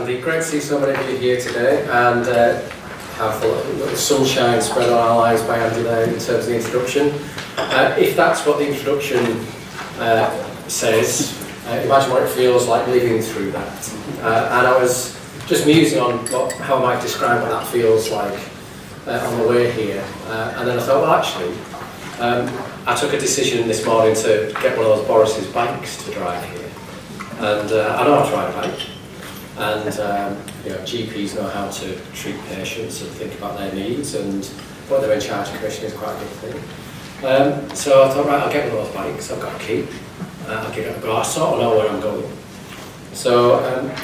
Andy. Great to see so many of you here today, and have a little sunshine spread on our lives by Andy there in terms of the introduction. If that's what the introduction says, imagine what it feels like living through that. And I was just musing on how I might describe what that feels like on the way here, and then I thought, well, actually, I took a decision this morning to get one of those Boris's bikes to drive here. And I know how to ride a bike, and GPs know how to treat patients and think about their needs, and what they're in charge of commission is quite a good thing. So I thought, right, I'll get one of those bikes. I've got a key. I'll give it a go. I sort of know where I'm going. So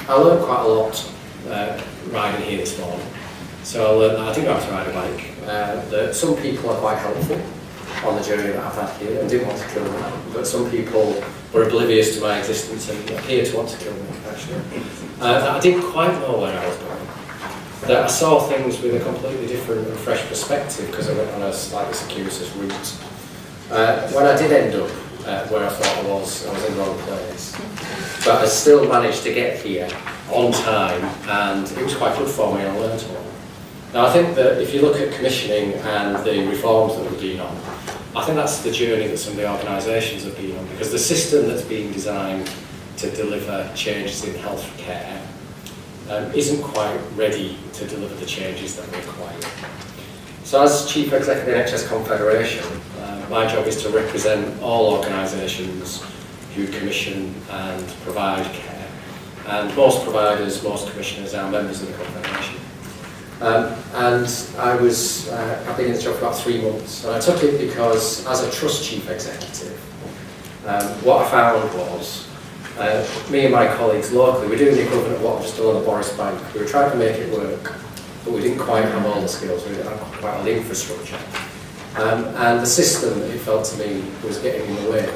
I learned quite a lot riding here this morning. So I learned that I didn't know how to ride a bike. That some people are quite helpful on the journey that I've had here and didn't want to kill me, but some people were oblivious to my existence and appeared to want to kill me, actually. That I didn't quite know where I was going. That I saw things with a completely different and fresh perspective because I went on a slightly circuitous route. When I did end up where I thought I was in the wrong place. But I still managed to get here on time, and it was quite good for me, and I learned a lot. Now I think that if you look at commissioning and the reforms that we've been on, I think that's the journey that some of the organisations have been on, because the system that's being designed to deliver changes in healthcare isn't quite ready to deliver the changes that we require. So as Chief Executive of NHS Confederation, my job is to represent all organisations who commission and provide care, and most providers, most commissioners are members of the Confederation. And I've been in this job for about 3 months, and I took it because as a Trust Chief Executive, what I found was, me and my colleagues locally, we're doing the equivalent of what I've just done on the Boris Bank. We were trying to make it work, but we didn't quite have all the skills, we didn't have quite all the infrastructure. And the system, it felt to me, was getting in the way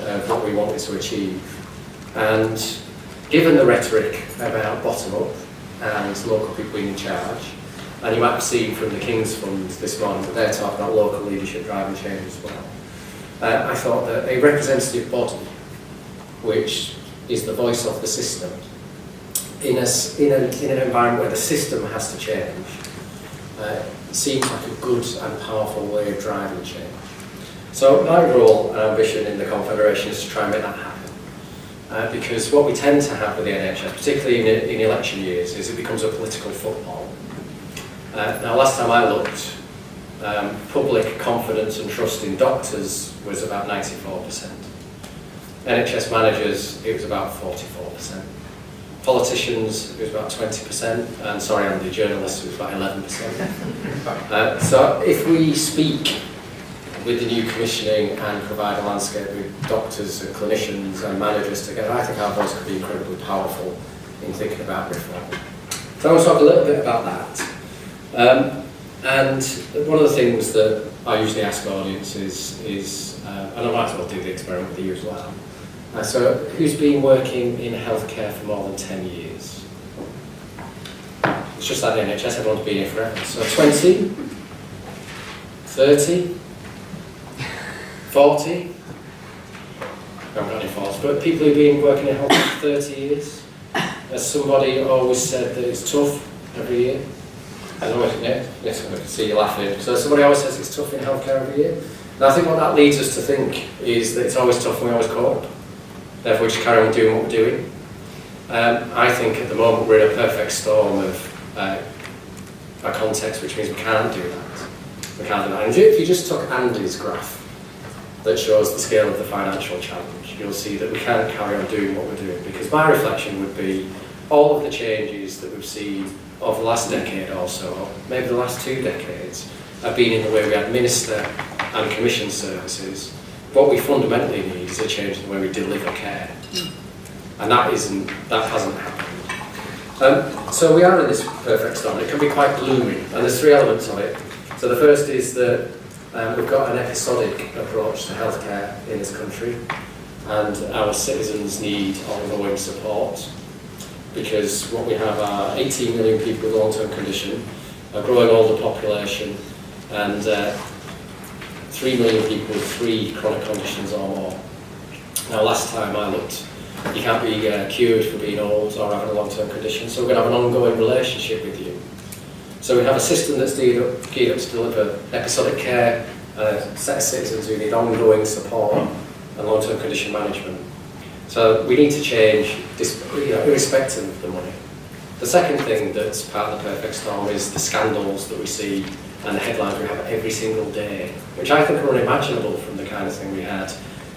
of what we wanted to achieve. And given the rhetoric about bottom-up and local people being in charge, and you might have seen from the King's Fund this morning that they're talking about local leadership driving change as well. I thought that a representative body, which is the voice of the system, in an environment where the system has to change, seems like a good and powerful way of driving change. So my role and ambition in the Confederation is to try and make that happen. Because what we tend to have with the NHS, particularly in election years, is it becomes a political football. Now, last time I looked, public confidence and trust in doctors was about 94%. NHS managers, it was about 44%. Politicians, it was about 20%, and sorry, Andy, journalists, it was about 11%. So if we speak with the new commissioning and provide a landscape with doctors and clinicians and managers together, I think our voice could be incredibly powerful in thinking about reform. So I want to talk a little bit about that. And one of the things that I usually ask audiences is, and I might as well do the experiment with you as well, so who's been working in healthcare for more than 10 years? It's just like the NHS, everyone's been here forever. So 20, 30, 40, I haven't got any 40s, but people who've been working in healthcare for 30 years. As somebody always said that it's tough every year. Yes, I can see you laughing. So somebody always says it's tough in healthcare every year. And I think what that leads us to think is that it's always tough and we always cope. Therefore we just carry on doing what we're doing. I think at the moment we're in a perfect storm of a context which means we can't do that. We can't do that. And if you just took Andy's graph that shows the scale of the financial challenge, you'll see that we can't carry on doing what we're doing, because my reflection would be all of the changes that we've seen over the last decade or so, maybe the last 2 decades, have been in the way we administer and commission services. What we fundamentally need is a change in the way we deliver care. And that hasn't happened. So we are in this perfect storm. It can be quite gloomy, and there's 3 elements of it. So the first is that we've got an episodic approach to healthcare in this country, and our citizens need ongoing support, because what we have are 18 million people with long-term condition, a growing older population, and 3 million people with 3 chronic conditions or more. Now, last time I looked, You can't be cured for being old or having a long-term condition, so we're going to have an ongoing relationship with you. So we have a system that's geared up to deliver episodic care and a set of citizens who need ongoing support and long-term condition management. So we need to change, irrespective of the money. The second thing that's part of the perfect storm is the scandals that we see and the headlines we have every single day, which I think are unimaginable from the kind of thing we had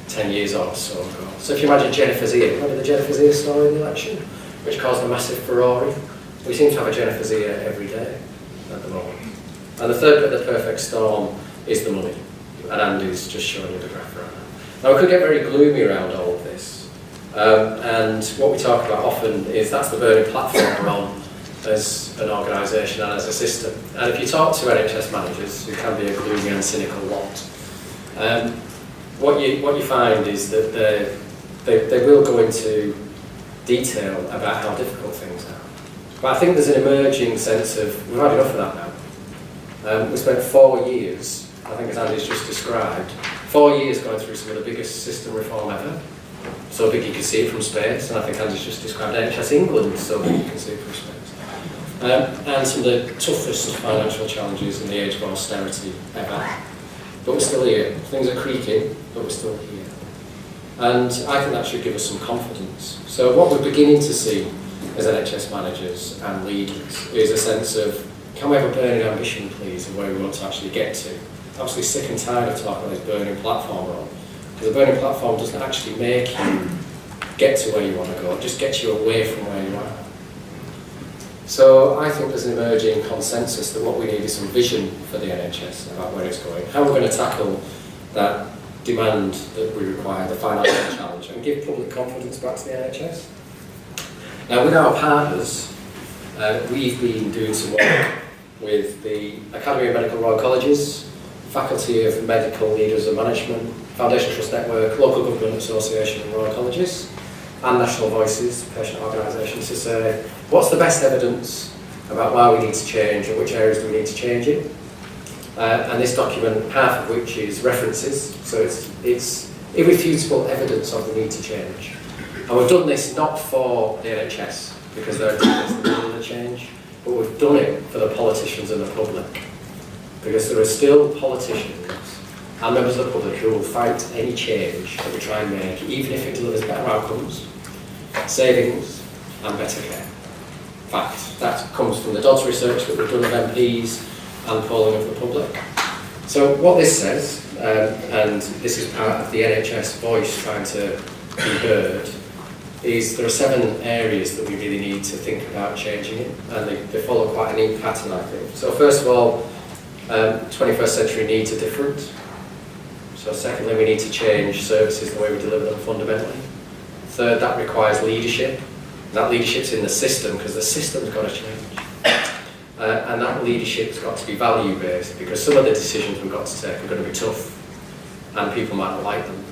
10 years or so ago. So if you imagine Jennifer Zia, remember the Jennifer Zia story in the election, which caused a massive furore? We seem to have a Jennifer Zia every day at the moment. And the third bit of the perfect storm is the money. And Andy's just showing you the graph around that. Now we could get very gloomy around all of this. And what we talk about often is that's the burning platform we're on as an organisation and as a system. And if you talk to NHS managers, who can be a gloomy and cynical lot, what you find is that they will go into detail about how difficult things are. But I think there's an emerging sense of, we've had enough of that now. We spent 4 years, I think as Andy's just described, 4 years going through some of the biggest system reform ever. So big you can see it from space, and I think Andy's just described NHS England, so big you can see it from space. And some of the toughest financial challenges in the age of austerity ever. But we're still here. Things are creaking, but we're still here. And I think that should give us some confidence. So what we're beginning to see as NHS managers and leaders is a sense of, can we have a burning ambition, please, of where we want to actually get to? I'm absolutely sick and tired of talking about this burning platform role. Because the burning platform doesn't actually make you get to where you want to go, it just gets you away from where you are. So I think there's an emerging consensus that what we need is some vision for the NHS about where it's going, how we're going to tackle that demand that we require, the financial challenge, and give public confidence back to the NHS. Now with our partners, we've been doing some work with the Academy of Medical Royal Colleges, Faculty of Medical Leaders and Management, Foundation Trust Network, Local Government Association and Royal Colleges, and National Voices, patient organisations, to say what's the best evidence about why we need to change and which areas do we need to change in. And this document, half of which is references, so it's irrefutable evidence of the need to change. And we've done this not for the NHS, because they're doing the change, but we've done it for the politicians and the public. Because there are still politicians and members of the public who will fight any change that we try and make, even if it delivers better outcomes, savings and better care. In fact, that comes from the DODS research that we've done of MPs and polling of the public. So what this says, and this is part of the NHS voice trying to be heard, is there are 7 areas that we really need to think about changing it, and they follow quite a neat pattern, I think. So first of all, 21st century needs are different. So secondly, we need to change services the way we deliver them fundamentally. Third, that requires leadership. That leadership's in the system, because the system's got to change. And that leadership's got to be value-based, because some of the decisions we've got to take are going to be tough, and people might not like them,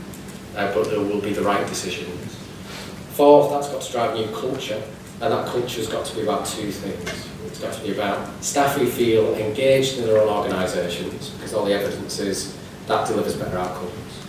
but there will be the right decisions. Fourth, that's got to drive new culture, and that culture's got to be about 2 things. It's got to be about staff who feel engaged in their own organisations, because all the evidence is that delivers better outcomes,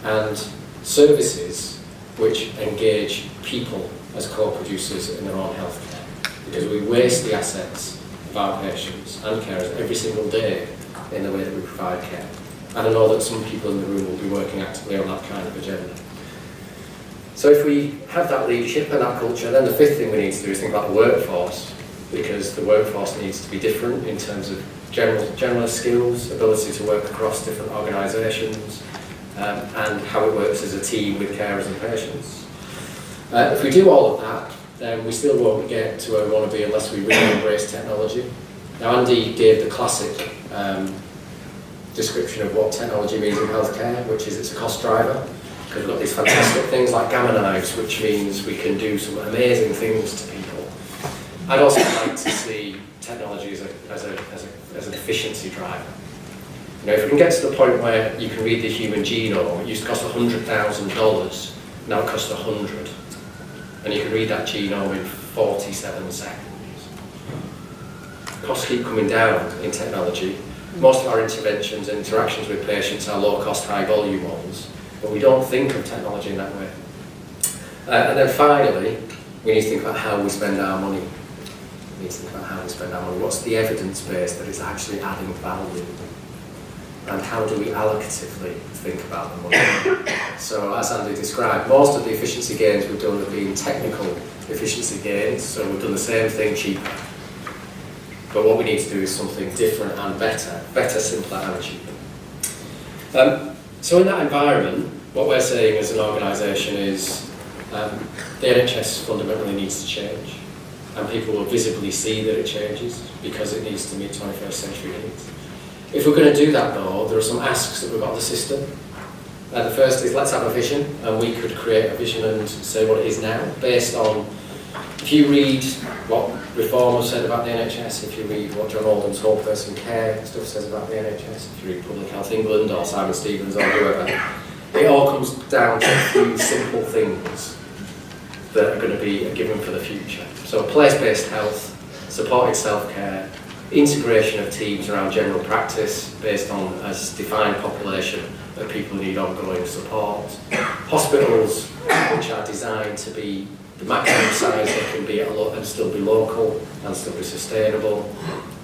and services which engage people as co-producers in their own healthcare, because we waste the assets of our patients and carers every single day in the way that we provide care. And I know that some people in the room will be working actively on that kind of agenda. So if we have that leadership and that culture, then the 5th thing we need to do is think about the workforce, because the workforce needs to be different in terms of generalist skills, ability to work across different organisations, and how it works as a team with carers and patients. If we do all of that, then we still won't get to where we want to be unless we really embrace technology. Now Andy gave the classic description of what technology means in healthcare, which is it's a cost driver, because we've got these fantastic things like gamma knives, which means we can do some amazing things to people. I'd also like to see technology as an efficiency driver. You know, if we can get to the point where you can read the human genome, it used to cost $100,000, now it costs $100. And you can read that genome in 47 seconds. Costs keep coming down in technology. Most of our interventions and interactions with patients are low-cost, high-volume ones, but we don't think of technology in that way. And then finally, we need to think about how we spend our money. We need to think about how we spend our money. What's the evidence base that is actually adding value? And how do we allocatively think about the money? So as Andy described, most of the efficiency gains we've done have been technical efficiency gains, so we've done the same thing cheaper. But what we need to do is something different and better, simpler and cheaper. So in that environment, what we're saying as an organisation is the NHS fundamentally needs to change, and people will visibly see that it changes because it needs to meet 21st century needs. If we're going to do that though, there are some asks that we've got of the system. The first is let's have a vision, and we could create a vision and say what it is now, based on, if you read what Reform has said about the NHS, if you read what John Alden's Whole Person Care stuff says about the NHS, if you read Public Health England or Simon Stevens or whoever, it all comes down to a few simple things that are going to be a given for the future. So place-based health, supported self-care, integration of teams around general practice based on a defined population of people who need ongoing support, hospitals which are designed to be the maximum size they can be and still be local and still be sustainable,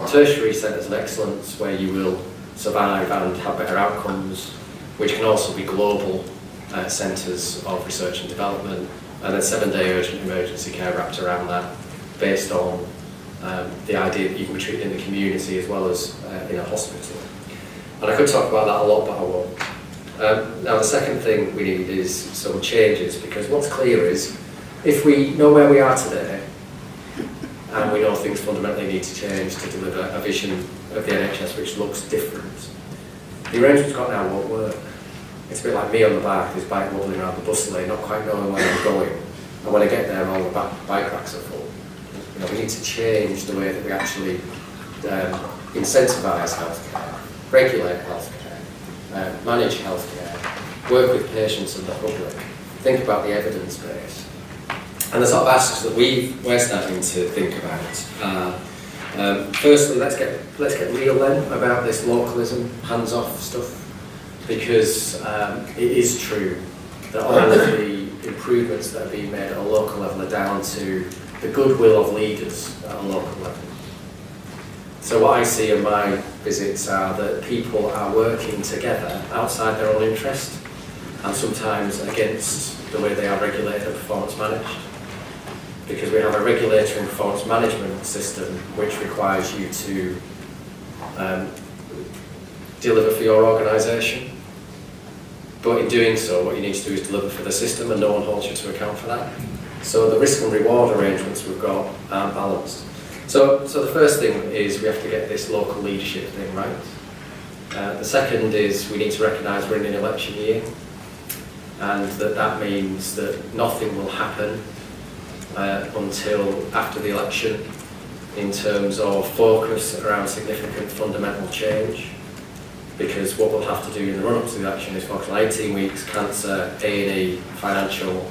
tertiary centres of excellence where you will survive and have better outcomes, which can also be global centres of research and development, and then 7-day urgent emergency care wrapped around that, based on the idea that you can be treated in the community as well as in a hospital. And I could talk about that a lot, but I won't. Now the second thing we need is some changes, because what's clear is if we know where we are today and we know things fundamentally need to change to deliver a vision of the NHS which looks different, the arrangements we've got now won't work. It's a bit like me on the bike, this bike wobbling around the bus lane, not quite knowing where I'm going, and when I get there all the bike racks are full. You know, we need to change the way that we actually incentivise healthcare, regulate healthcare, manage healthcare, work with patients and the public, think about the evidence base. And the sort of asks that we're starting to think about are, firstly, let's get real then about this localism, hands-off stuff, because it is true that all of the improvements that are being made at a local level are down to the goodwill of leaders at a local level. So what I see in my visits are that people are working together outside their own interest and sometimes against the way they are regulated and performance managed. Because we have a regulatory and performance management system which requires you to deliver for your organisation. But in doing so, what you need to do is deliver for the system, and no one holds you to account for that. So the risk and reward arrangements we've got aren't balanced. So the first thing is we have to get this local leadership thing right. The second is we need to recognise we're in an election year, and that means that nothing will happen until after the election in terms of focus around significant fundamental change, because what we'll have to do in the run-up to the election is focus on 18 weeks, cancer, A&E, financial,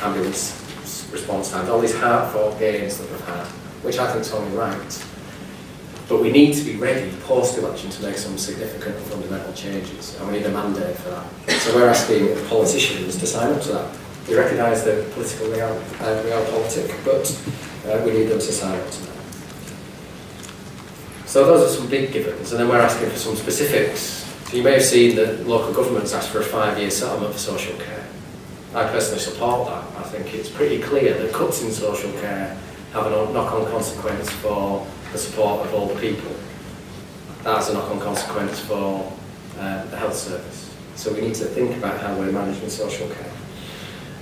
ambulance response times, all these hard-fought gains that we've had, which I think is only right. But we need to be ready post-election to make some significant and fundamental changes, and we need a mandate for that. So we're asking politicians to sign up to that. We recognise the political realpolitik, but we need them to sign up to that. So those are some big givens, and then we're asking for some specifics. So you may have seen that local governments asked for a 5-year settlement for social care. I personally support that. I think it's pretty clear that cuts in social care have a knock-on consequence for the support of older people. That has a knock-on consequence for the health service. So we need to think about how we're managing social care.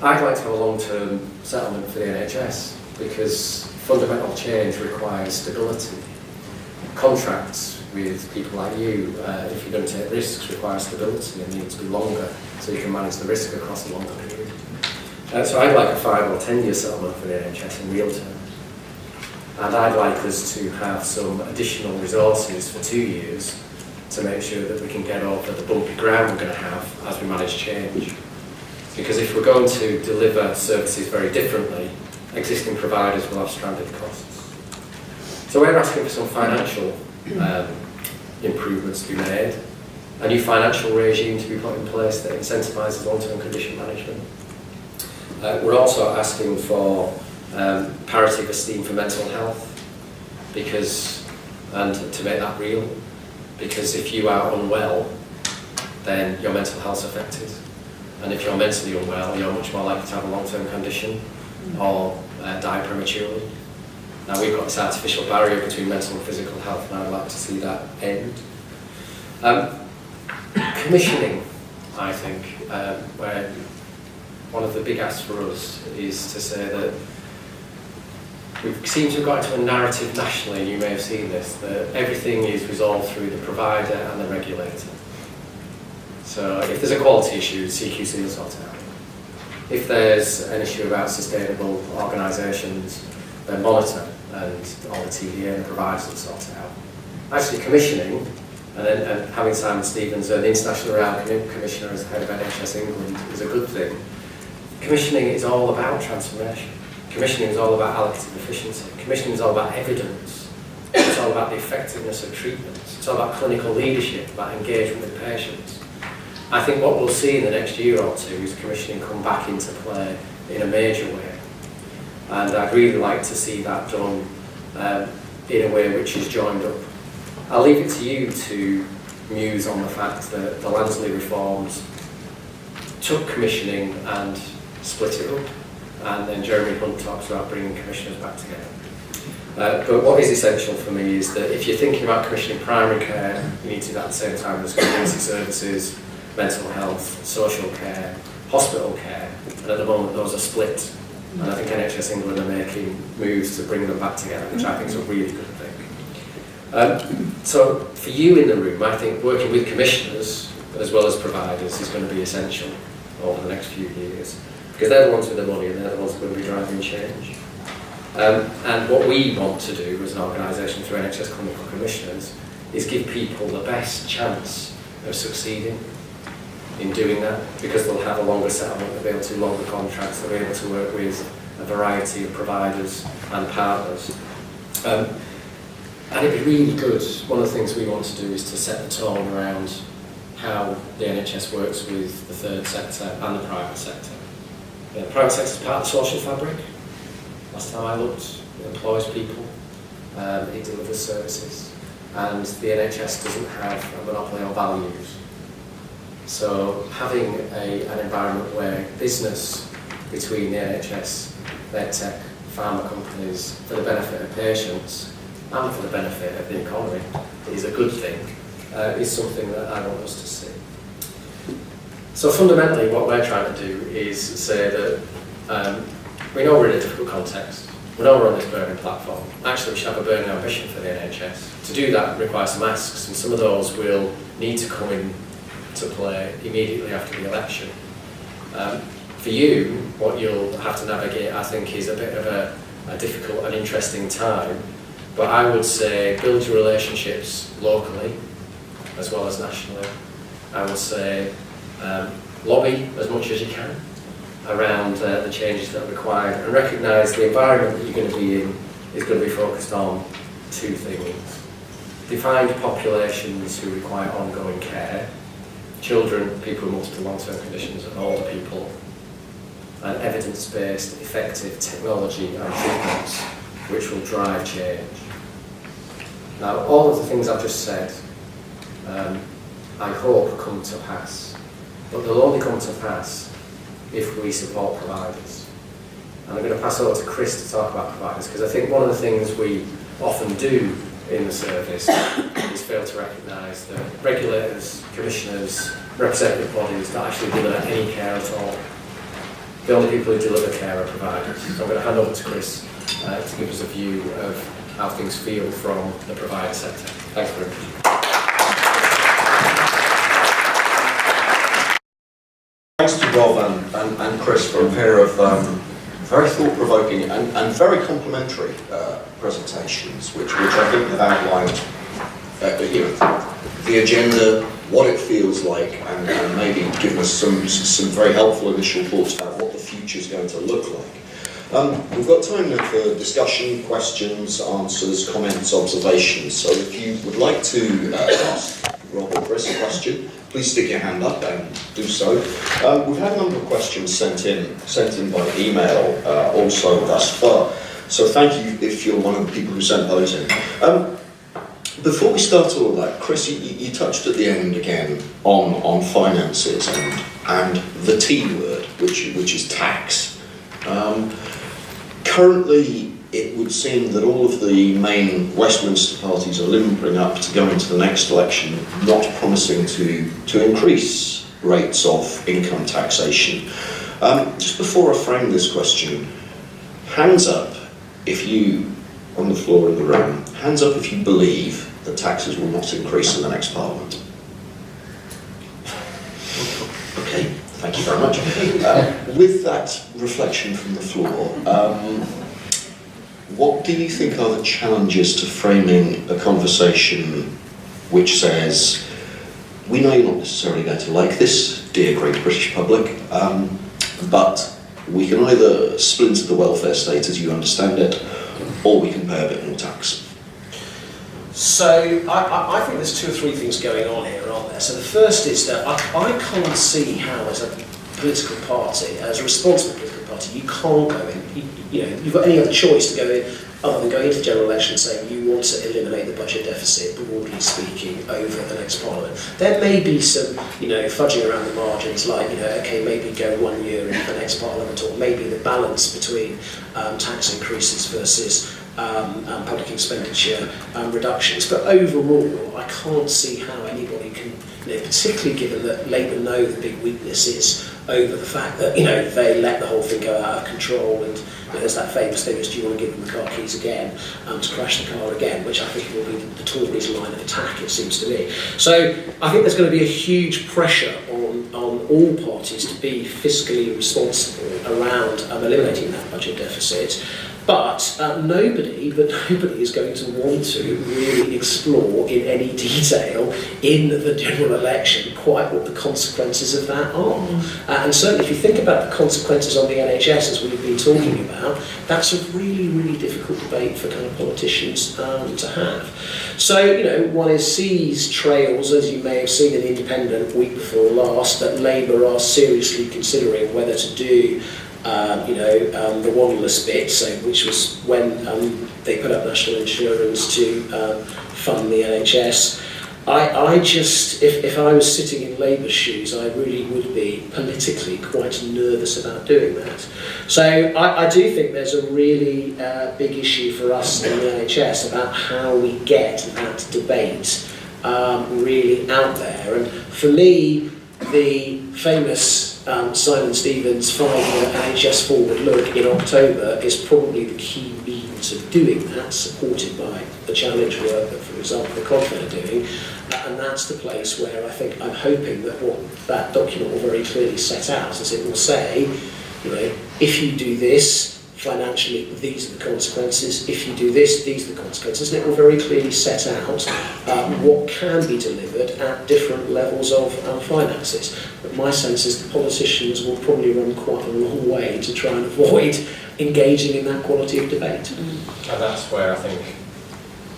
I'd like to have a long-term settlement for the NHS, because fundamental change requires stability. Contracts with people like you, if you're going to take risks, require stability and need to be longer, so you can manage the risk across a longer period. So I'd like a 5 or 10 year settlement for the NHS in real terms. And I'd like us to have some additional resources for 2 years to make sure that we can get over the bumpy ground we're going to have as we manage change. Because if we're going to deliver services very differently, existing providers will have stranded costs. So we're asking for some financial improvements to be made, a new financial regime to be put in place that incentivises long-term condition management. We're also asking for parity of esteem for mental health, and to make that real, because if you are unwell, then your mental health's affected. And if you're mentally unwell, you're much more likely to have a long-term condition or die prematurely. Now, we've got this artificial barrier between mental and physical health, and I'd like to see that end. Commissioning, I think, where one of the big asks for us is to say that we seem to have got into a narrative nationally, you may have seen this, that everything is resolved through the provider and the regulator. So if there's a quality issue, CQC will sort it out. If there's an issue about sustainable organisations, then monitor and all the TDA and the providers will sort it out. Actually, commissioning, and having Simon Stevens, the International Round Commissioner as head of NHS England, is a good thing. Commissioning is all about transformation. Commissioning is all about allocative efficiency. Commissioning is all about evidence. It's all about the effectiveness of treatments. It's all about clinical leadership, about engagement with patients. I think what we'll see in the next year or two is commissioning come back into play in a major way. And I'd really like to see that done in a way which is joined up. I'll leave it to you to muse on the fact that the Lansley reforms took commissioning and split it up. And then Jeremy Hunt talks about bringing commissioners back together. But what is essential for me is that if you're thinking about commissioning primary care, you need to do that at the same time as community services, mental health, social care, hospital care, and at the moment those are split. And I think NHS England are making moves to bring them back together, which I think is a really good thing. So for you in the room, I think working with commissioners as well as providers is going to be essential over the next few years, because they're the ones with the money and they're the ones who are going to be driving change. And what we want to do as an organisation through NHS Clinical Commissioners is give people the best chance of succeeding in doing that, because they'll have a longer settlement, they'll be able to do longer contracts, they'll be able to work with a variety of providers and partners. And it'd be really good, one of the things we want to do is to set the tone around how the NHS works with the third sector and the private sector. The private sector is part of the social fabric. Last time I looked, it employs people, it delivers services, and the NHS doesn't have a monopoly on values. So having an environment where business between the NHS, medtech, pharma companies, for the benefit of patients and for the benefit of the economy is a good thing, is something that I want us to see. So fundamentally what we're trying to do is say that we know we're in a difficult context, we know we're on this burning platform. Actually we should have a burning ambition for the NHS. To do that requires some asks, and some of those will need to come in to play immediately after the election. For you, what you'll have to navigate, I think, is a bit of a difficult and interesting time, but I would say build your relationships locally as well as nationally. I would say lobby as much as you can around the changes that are required, and recognise the environment that you're going to be in is going to be focused on two things. Defined populations who require ongoing care, children, people with multiple long-term conditions, and older people, and evidence-based, effective technology and treatments which will drive change. Now, all of the things I've just said, I hope come to pass, but they'll only come to pass if we support providers. And I'm going to pass over to Chris to talk about providers, because I think one of the things we often do in the service is fail to recognise that regulators, commissioners, representative bodies don't actually deliver any care at all. The only people who deliver care are providers. So I'm going to hand over to Chris to give us a view of how things feel from the provider sector. Thanks very much. Thanks to Rob and Chris for a pair of very thought-provoking and very complimentary presentations, which I think have outlined the agenda, what it feels like, and maybe given us some very helpful initial thoughts about what the future is going to look like. We've got time now for discussion, questions, answers, comments, observations. So if you would like to ask Rob or Chris, a question, please stick your hand up and do so. We've had a number of questions sent in by email also thus far. So thank you if you're one of the people who sent those in. Before we start all of that, Chris, you touched at the end again on finances and the T word, which is tax. Currently, it would seem that all of the main Westminster parties are limbering up to go into the next election, not promising to increase rates of income taxation. Just before I frame this question, hands up if you, on the floor in the room, hands up if you believe that taxes will not increase in the next Parliament. Okay, thank you very much. With that reflection from the floor, what do you think are the challenges to framing a conversation which says, we know you're not necessarily going to like this, dear great British public, but we can either splinter the welfare state as you understand it, or we can pay a bit more tax? So I think there's two or three things going on here, aren't there? So the first is that I can't see how, as a political party, as a responsible political party, you can't go in. You've got any other choice to go in other than going into general election saying you want to eliminate the budget deficit, broadly speaking, over the next Parliament. There may be some, fudging around the margins, like, okay, maybe go 1 year into the next Parliament, or maybe the balance between tax increases versus public expenditure reductions. But overall, I can't see how anybody can, particularly given that Labour know the big weakness is over the fact that, they let the whole thing go out of control, and there's that famous thing is, do you want to give them the car keys again, to crash the car again, which I think will be the Tories' line of attack, it seems to me. So I think there's going to be a huge pressure on all parties to be fiscally responsible around eliminating that budget deficit. But nobody is going to want to really explore in any detail in the general election quite what the consequences of that are. And certainly if you think about the consequences on the NHS, as we've been talking about, that's a really, really difficult debate for kind of politicians to have. So, one sees trails, as you may have seen in the Independent week before last, that Labour are seriously considering whether to do the wanderless bit, which was when they put up national insurance to fund the NHS. I just, if I was sitting in Labour's shoes, I really would be politically quite nervous about doing that. So I do think there's a really big issue for us in the NHS about how we get that debate really out there. And for me, the famous Simon Stevens 5-year NHS Forward Look in October is probably the key means of doing that, supported by the challenge work that, for example, the Confed are doing. And that's the place where I'm hoping that what that document will very clearly set out, as it will say, if you do this, financially, these are the consequences. If you do this, these are the consequences. And it will very clearly set out what can be delivered at different levels of finances. But my sense is the politicians will probably run quite a long way to try and avoid engaging in that quality of debate. And that's where I think,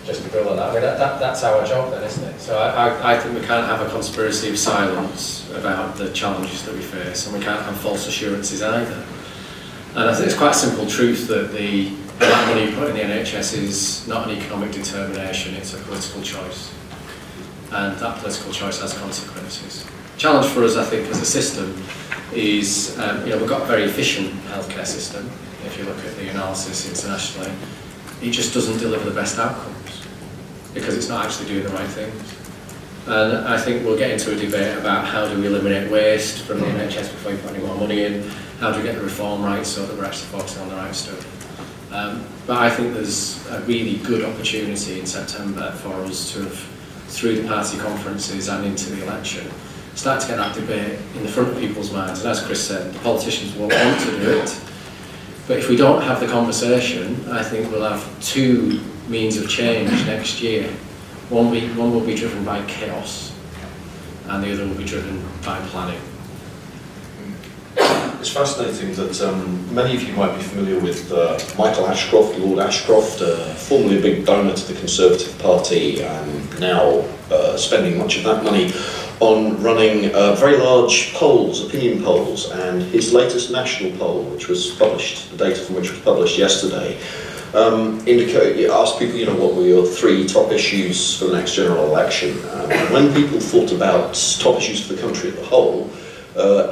just to build on that, that's our job then, isn't it? So I think we can't have a conspiracy of silence about the challenges that we face, and we can't have false assurances either. And I think it's quite a simple truth that the amount of money you put in the NHS is not an economic determination, it's a political choice. And that political choice has consequences. Challenge for us, I think, as a system is, we've got a very efficient healthcare system. If you look at the analysis internationally, it just doesn't deliver the best outcomes because it's not actually doing the right things. And I think we'll get into a debate about how do we eliminate waste from the NHS before we put any more money in, how do we get the reform right so that we're actually focusing on the right stuff. But I think there's a really good opportunity in September for us to have, through the party conferences and into the election, start to get that debate in the front of people's minds. And as Chris said, the politicians won't want to do it. But if we don't have the conversation, I think we'll have two means of change next year. One will be driven by chaos, and the other will be driven by planning. It's fascinating that many of you might be familiar with Michael Ashcroft, Lord Ashcroft, formerly a big donor to the Conservative Party and now spending much of that money on running very large polls, opinion polls, and his latest national poll, which was published, the data from which was published yesterday, asked people, what were your 3 top issues for the next general election? And when people thought about top issues for the country as a whole,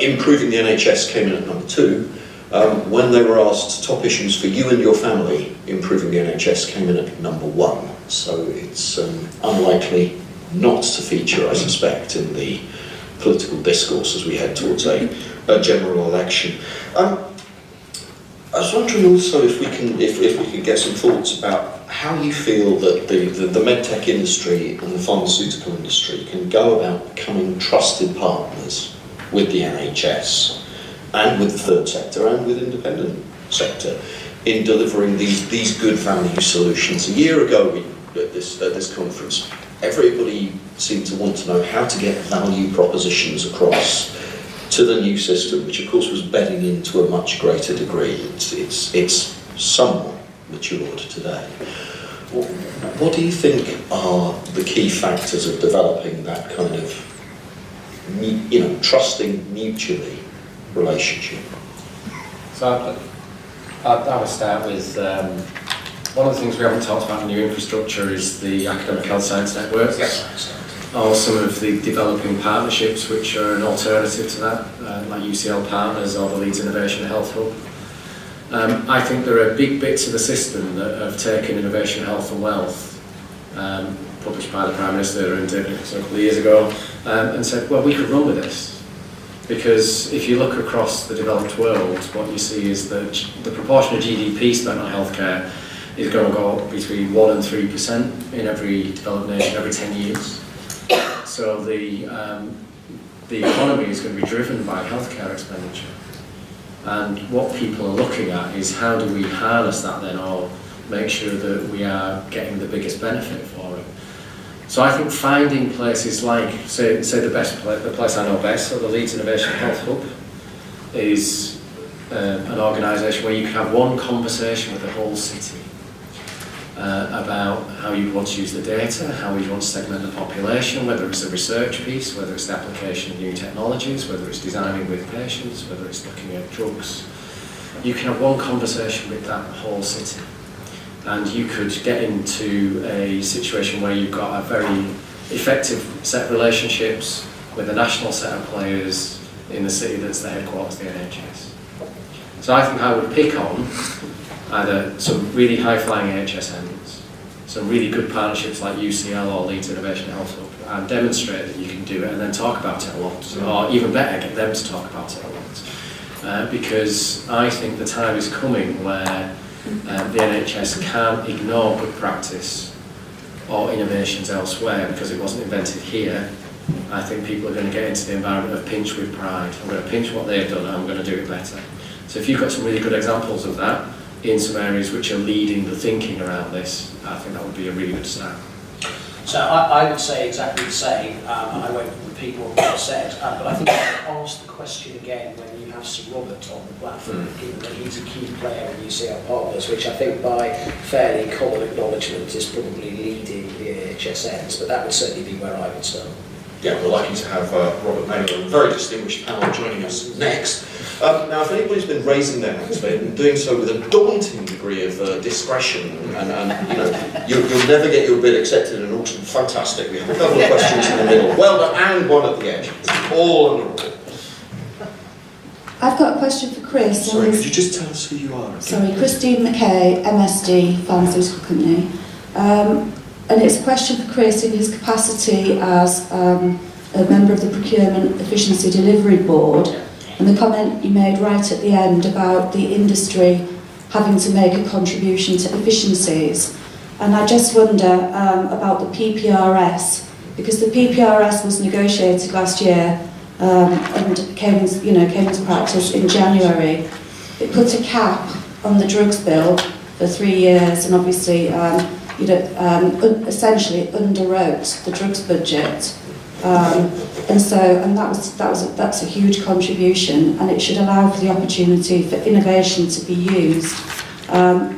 improving the NHS came in at number 2. When they were asked top issues for you and your family, improving the NHS came in at number 1. So it's unlikely not to feature, I suspect, in the political discourse as we head towards a general election. I was wondering also if we can get some thoughts about how you feel that the medtech industry and the pharmaceutical industry can go about becoming trusted partners with the NHS and with the third sector and with independent sector in delivering these good value solutions. A year ago at this conference, everybody seemed to want to know how to get value propositions across to the new system, which of course was bedding into a much greater degree. It's somewhat matured today. What do you think are the key factors of developing that kind of, trusting mutually relationship? So I would start with one of the things we haven't talked about in new infrastructure is the academic health science networks. Yes. Or some of the developing partnerships which are an alternative to that, like UCL Partners or the Leeds Innovation Health Hub. I think there are big bits of the system that have taken Innovation Health and Wealth, published by the Prime Minister and a couple of years ago, and said, well, we could run with this. Because if you look across the developed world, what you see is that the proportion of GDP spent on healthcare is going to go up between 1% and 3% in every developed nation every 10 years. So the economy is going to be driven by healthcare expenditure. And what people are looking at is how do we harness that then, or make sure that we are getting the biggest benefit for it. So I think finding places like, say the place I know best, so the Leeds Innovation Health Hub, is an organisation where you can have one conversation with the whole city about how you want to use the data, how you want to segment the population, whether it's a research piece, whether it's the application of new technologies, whether it's designing with patients, whether it's looking at drugs. You can have one conversation with that whole city. And you could get into a situation where you've got a very effective set of relationships with a national set of players in the city that's the headquarters of the NHS. So I think I would pick on either some really high-flying HSNs, some really good partnerships like UCL or Leeds Innovation Health Hub, and demonstrate that you can do it and then talk about it a lot, or even better, get them to talk about it a lot. Because I think the time is coming where the NHS can't ignore good practice or innovations elsewhere because it wasn't invented here. I think people are going to get into the environment of pinch with pride. I'm going to pinch what they've done and I'm going to do it better. So if you've got some really good examples of that in some areas which are leading the thinking around this, I think that would be a really good start. So I would say exactly the same, and I won't repeat what I've said, but I think I'll ask the question again when you have Sir Robert on the platform, given that he's a key player in UCL Partners, which I think by fairly common acknowledgement is probably leading the HSNs, but that would certainly be where I would start. Yeah, we're lucky to have Robert Naylor, a very distinguished panel, joining us next. Now, if anybody's been raising their hands, they've been doing so with a daunting degree of discretion, and you'll never get your bid accepted in an auction. Fantastic. We have a couple of questions in the middle. Well done, and one at the edge. All honourable. I've got a question for Chris. Sorry, could you just tell us who you are? Sorry, Christine McKay, MSD, Pharmaceutical Company. And it's a question for Chris in his capacity as a member of the Procurement Efficiency Delivery Board, and the comment you made right at the end about the industry having to make a contribution to efficiencies. And I just wonder about the PPRS, because the PPRS was negotiated last year and came into practice in January. It put a cap on the drugs bill for 3 years, and obviously essentially underwrote the drugs budget. That's a huge contribution, and it should allow for the opportunity for innovation to be used,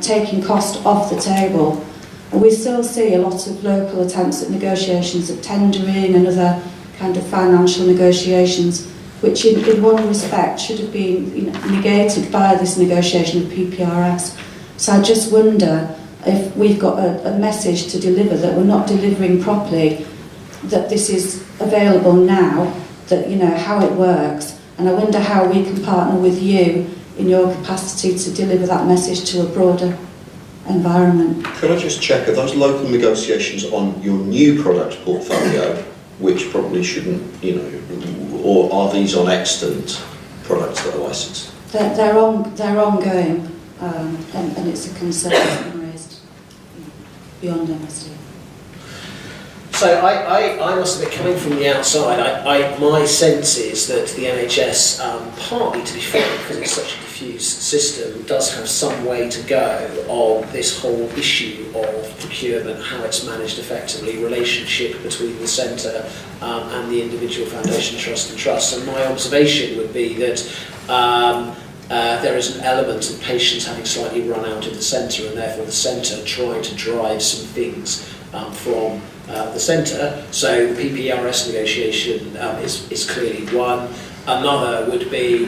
taking cost off the table. And we still see a lot of local attempts at negotiations, at tendering and other kind of financial negotiations, which in one respect should have been negated by this negotiation of PPRS. So I just wonder if we've got a message to deliver that we're not delivering properly, that this is available now, that how it works, and I wonder how we can partner with you in your capacity to deliver that message to a broader environment. Can I just check, are those local negotiations on your new product portfolio, which probably shouldn't, or are these on extant products that are licensed? They're ongoing, and it's a concern that's been raised beyond MSD. So I must admit, coming from the outside, my sense is that the NHS, partly to be fair, because it's such a diffuse system, does have some way to go on this whole issue of procurement, how it's managed effectively, relationship between the centre and the individual foundation, trust and trust. And my observation would be that there is an element of patients having slightly run out of the centre, and therefore the centre trying to drive some things from the centre. So the PPRS negotiation is clearly one. Another would be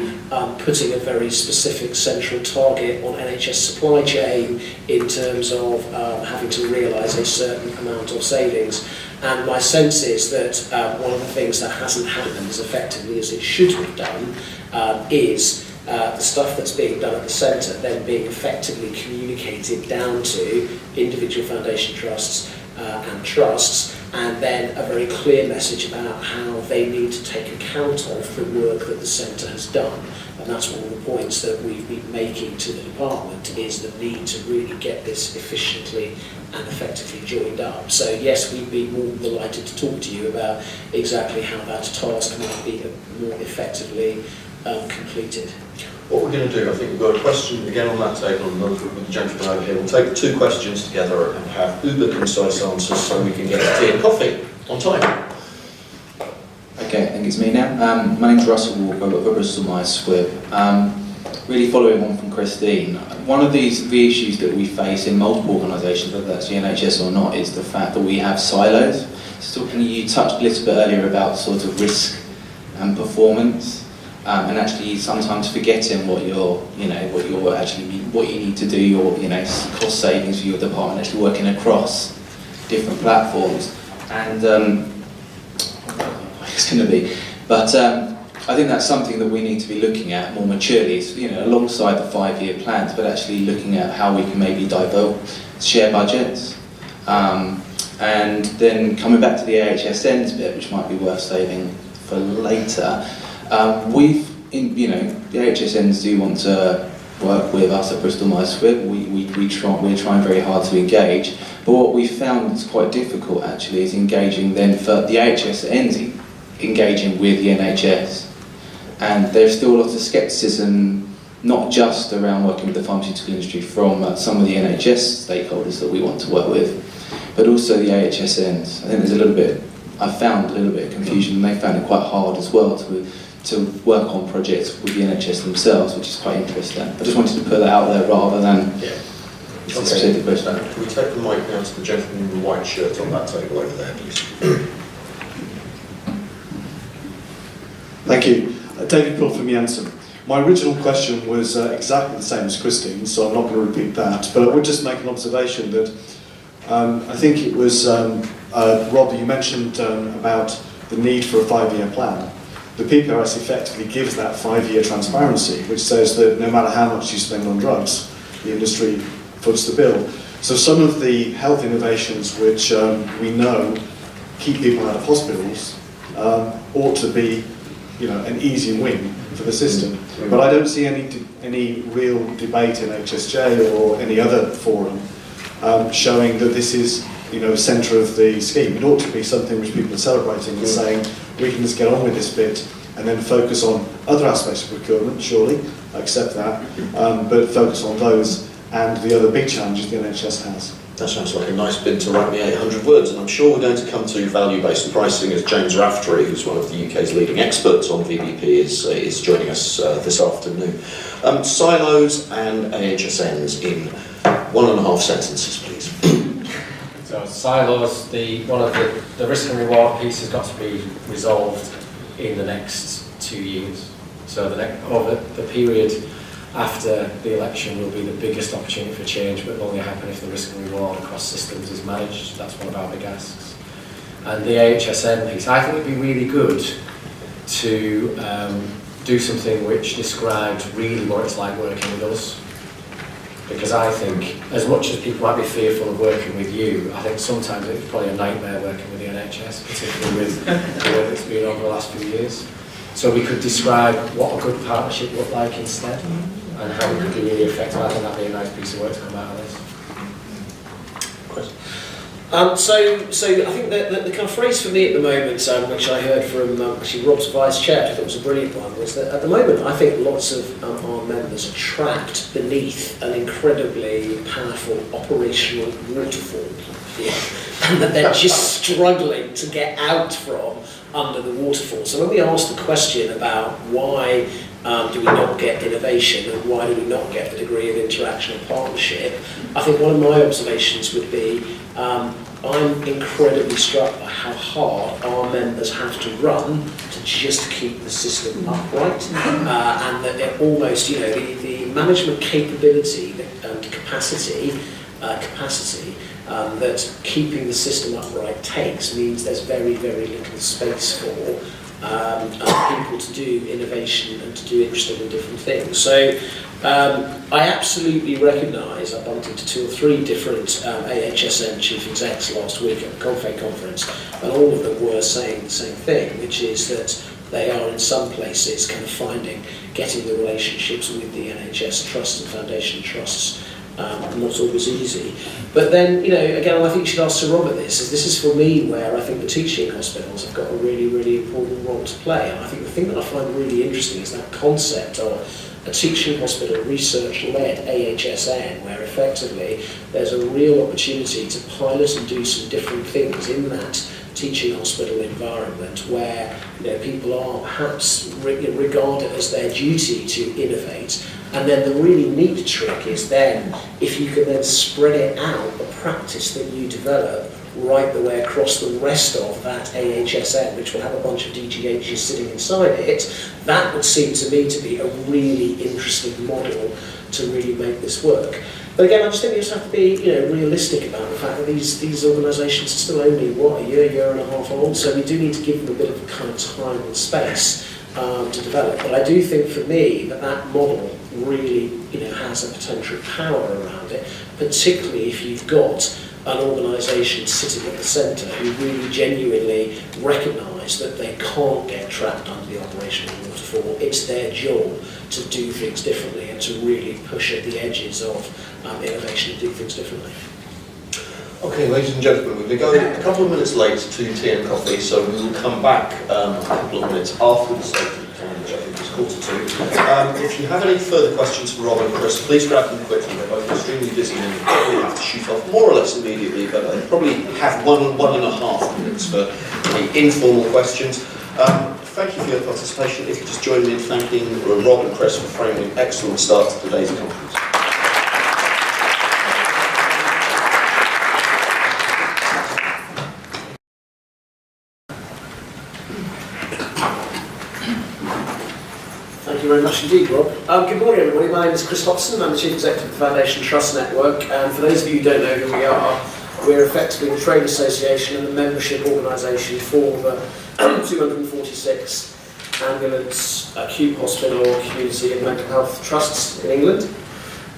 putting a very specific central target on NHS supply chain in terms of having to realise a certain amount of savings. And my sense is that one of the things that hasn't happened as effectively as it should have done is the stuff that's being done at the centre then being effectively communicated down to individual foundation trusts and trusts, and then a very clear message about how they need to take account of the work that the centre has done. And that's one of the points that we've been making to the department, is the need to really get this efficiently and effectively joined up. So yes, we'd be more than delighted to talk to you about exactly how that task might be more effectively completed. What we're going to do, I think we've got a question again on that table, and with the gentleman over here. We'll take the two questions together and have uber concise answers so we can get tea and coffee on time. Okay, I think it's me now. My name's Russell Walker, I've got the Bristol Myers Squibb. Really following on from Christine, one of the issues that we face in multiple organisations, whether that's the NHS or not, is the fact that we have silos. So you touched a little bit earlier about sort of risk and performance. And actually sometimes forgetting what you need to do, your cost savings for your department, actually working across different platforms. And it's going to be, but I think that's something that we need to be looking at more maturely, alongside the 5-year plans, but actually looking at how we can maybe share budgets. And then coming back to the AHSN's bit, which might be worth saving for later. The AHSNs do want to work with us at Bristol Myers Squibb. We're trying very hard to engage, but what we found is quite difficult actually is engaging then for the AHSNs engaging with the NHS, and there's still a lot of scepticism, not just around working with the pharmaceutical industry from some of the NHS stakeholders that we want to work with, but also the AHSNs. I think I found a little bit of confusion, and they found it quite hard as well to work on projects with the NHS themselves, which is quite interesting. I just wanted to put that out there rather than a specific question. Can we take the mic now to the gentleman in the white shirt on that table over there, please? Thank you. David Poole from Janssen. My original question was exactly the same as Christine, so I'm not going to repeat that, but I would just make an observation that I think it was Rob, you mentioned about the need for a 5-year plan. The PPRS effectively gives that 5-year transparency, which says that no matter how much you spend on drugs, the industry foots the bill. So some of the health innovations which we know keep people out of hospitals ought to be, an easy win for the system. But I don't see any real debate in HSJ or any other forum showing that this is, centre of the scheme. It ought to be something which people are celebrating and saying, we can just get on with this bit and then focus on other aspects of procurement, surely, I accept that, but focus on those and the other big challenges the NHS has. That sounds like a nice bid to write me 800 words, and I'm sure we're going to come to value-based pricing as James Raftery, who's one of the UK's leading experts on VBP, is joining us this afternoon. Silos and AHSNs in 1.5 sentences, please. So silos, one of the risk and reward piece has got to be resolved in the next 2 years. So over the period after the election will be the biggest opportunity for change, but will only happen if the risk and reward across systems is managed. That's one of our big asks. And the AHSN piece, I think it'd be really good to do something which describes really what it's like working with us. Because I think, as much as people might be fearful of working with you, I think sometimes it's probably a nightmare working with the NHS, particularly with the work that's been over the last few years. So we could describe what a good partnership looked like instead, and how we could be really effective. I think that'd be a nice piece of work to come out of this. So I think the kind of phrase for me at the moment, which I heard from actually Rob's vice chair, which I thought was a brilliant one, was that at the moment I think lots of our members are trapped beneath an incredibly powerful operational waterfall, and that they're just struggling to get out from under the waterfall. So when we ask the question about why do we not get innovation and why do we not get the degree of interaction and partnership, I think one of my observations would be I'm incredibly struck by how hard our members have to run to just keep the system upright, and that they're almost, the management capability and capacity that keeping the system upright takes means there's very, very little space for people to do innovation and to do interesting and different things. So I absolutely recognise, I bumped into 2 or 3 different AHSN chief execs last week at the Confed conference, and all of them were saying the same thing, which is that they are in some places kind of getting the relationships with the NHS trusts and foundation trusts not always easy. But then, again, I think you should ask Sir Robert this is for me where I think the teaching hospitals have got a really, really important role to play. And I think the thing that I find really interesting is that concept of a teaching hospital research-led AHSN, where effectively there's a real opportunity to pilot and do some different things in that teaching hospital environment where people are perhaps regarded as their duty to innovate. And then the really neat trick is then, if you can then spread it out, the practice that you develop right the way across the rest of that AHSN, which will have a bunch of DGHs sitting inside it, that would seem to me to be a really interesting model to really make this work. But again, I just think you just have to be realistic about the fact that these organisations are still only, a year and a half old, so we do need to give them a bit of kind of time and space to develop. But I do think for me that model really has a potential power around it, particularly if you've got an organisation sitting at the centre who really genuinely recognise that they can't get trapped under the operational waterfall. It's their job to do things differently and to really push at the edges of innovation and do things differently. Okay, ladies and gentlemen, we've been going a couple of minutes late to tea and coffee, so we will come back a couple of minutes after the statement time, which I think is 1:45. If you have any further questions for Rob and Chris, please grab them quickly. They're both extremely busy and probably have to shoot off more or less immediately, but they probably have 1.5 minutes for any informal questions. Thank you for your participation. If you just join me in thanking Rob and Chris for framing an excellent start to today's conference. Thank you very much indeed, Rob. Good morning, everybody. My name is Chris Hopson. I'm the Chief Executive of the Foundation Trust Network. And for those of you who don't know who we are, we're effectively a trade association and a membership organisation for the 246 ambulance, acute hospital, community and mental health trusts in England.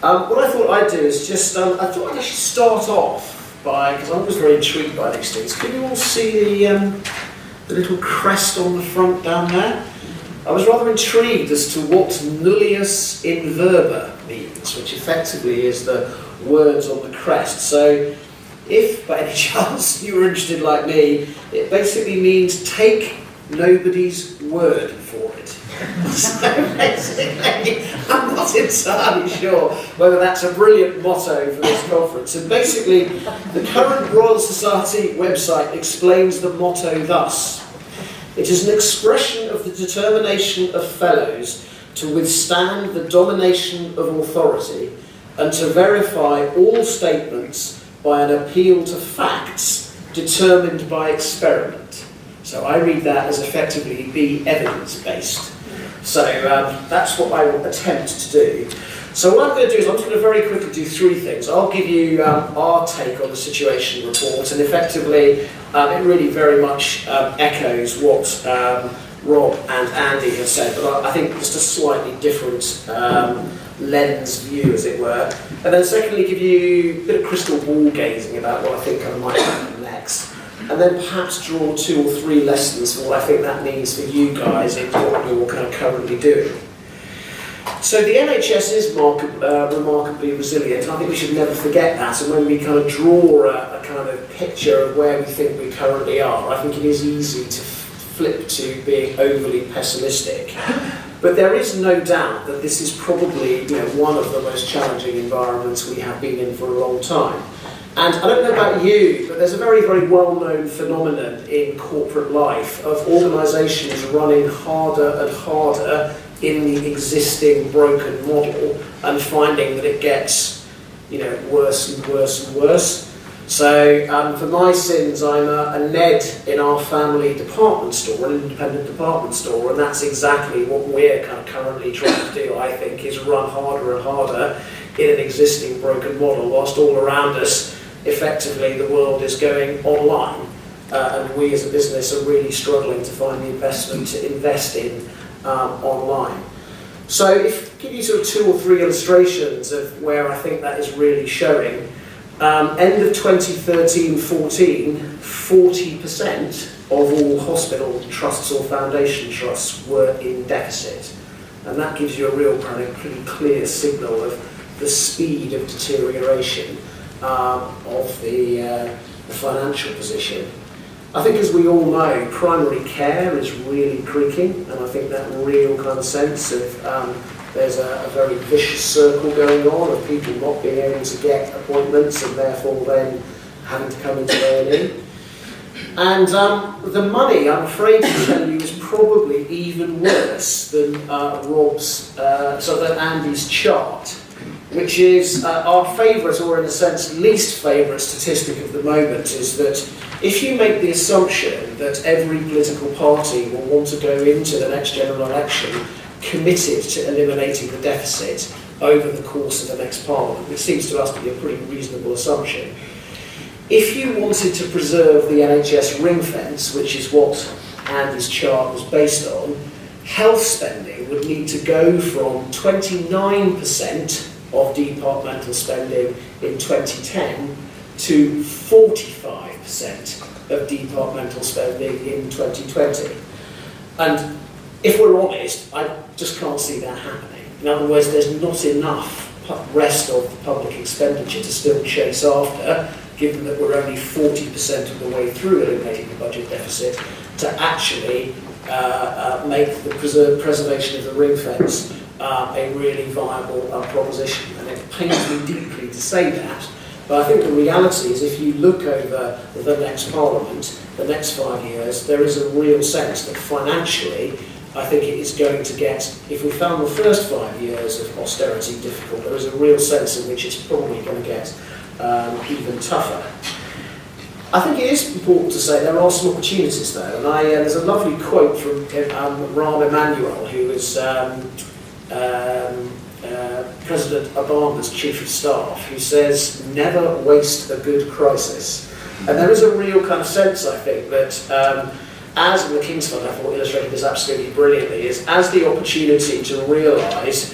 What I thought I'd do is just, I thought I'd actually start off by, because I'm always very intrigued by these things. Can you all see the little crest on the front down there? I was rather intrigued as to what nullius in verba means, which effectively is the words on the crest. So, if by any chance you were interested like me, it basically means take nobody's word for it. So basically, I'm not not entirely sure whether that's a brilliant motto for this conference. And basically, the current Royal Society website explains the motto thus: "It is an expression of the determination of fellows to withstand the domination of authority and to verify all statements by an appeal to facts determined by experiment." So I read that as effectively be evidence-based. So that's what I will attempt to do. So what I'm going to do is I'm just going to very quickly do three things. I'll give you our take on the situation report, and effectively it really very much echoes what Rob and Andy have said, but I think just a slightly different lens view, as it were. And then secondly, give you a bit of crystal ball gazing about what I think might happen next. And then perhaps draw 2 or 3 lessons for what I think that means for you guys in what you're kind of currently doing. So the NHS is remarkably resilient, and I think we should never forget that. And when we kind of draw a kind of picture of where we think we currently are, I think it is easy to flip to being overly pessimistic. But there is no doubt that this is probably, one of the most challenging environments we have been in for a long time. And I don't know about you, but there's a very, very well-known phenomenon in corporate life of organisations running harder and harder in the existing broken model and finding that it gets, worse and worse and worse. So for my sins, I'm a Ned in our family department store, an independent department store, and that's exactly what we're kind of currently trying to do, I think, is run harder and harder in an existing broken model, whilst all around us, effectively, the world is going online, and we as a business are really struggling to find the investment to invest in online. So if I give you sort of 2 or 3 illustrations of where I think that is really showing, end of 2013-14, 40% of all hospital trusts or foundation trusts were in deficit. And that gives you a real kind of pretty clear signal of the speed of deterioration of the financial position. I think, as we all know, primary care is really creaking, and I think that real kind of sense of there's a very vicious circle going on of people not being able to get appointments and therefore then having to come into A&E. And the money, I'm afraid to tell you, is probably even worse than than Andy's chart, which is our favourite, or in a sense least favourite statistic of the moment, is that if you make the assumption that every political party will want to go into the next general election committed to eliminating the deficit over the course of the next parliament, which seems to us to be a pretty reasonable assumption, if you wanted to preserve the NHS ring fence, which is what Andy's chart was based on, health spending would need to go from 29% of departmental spending in 2010 to 45% of departmental spending in 2020. And if we're honest, I just can't see that happening. In other words, there's not enough rest of the public expenditure to still chase after, given that we're only 40% of the way through eliminating the budget deficit, to actually make the preservation of the ring fence a really viable proposition. And it pains me deeply to say that, but I think the reality is, if you look over the next parliament, the next 5 years, there is a real sense that financially, I think it is going to get, if we found the first 5 years of austerity difficult, there is a real sense in which it's probably going to get even tougher. I think it is important to say there are some opportunities though, and there's a lovely quote from Rahm Emanuel, who was President Obama's chief of staff, who says, "Never waste a good crisis." And there is a real kind of sense, I think, that as the King's Fund, I thought, illustrated this absolutely brilliantly, is as the opportunity to realise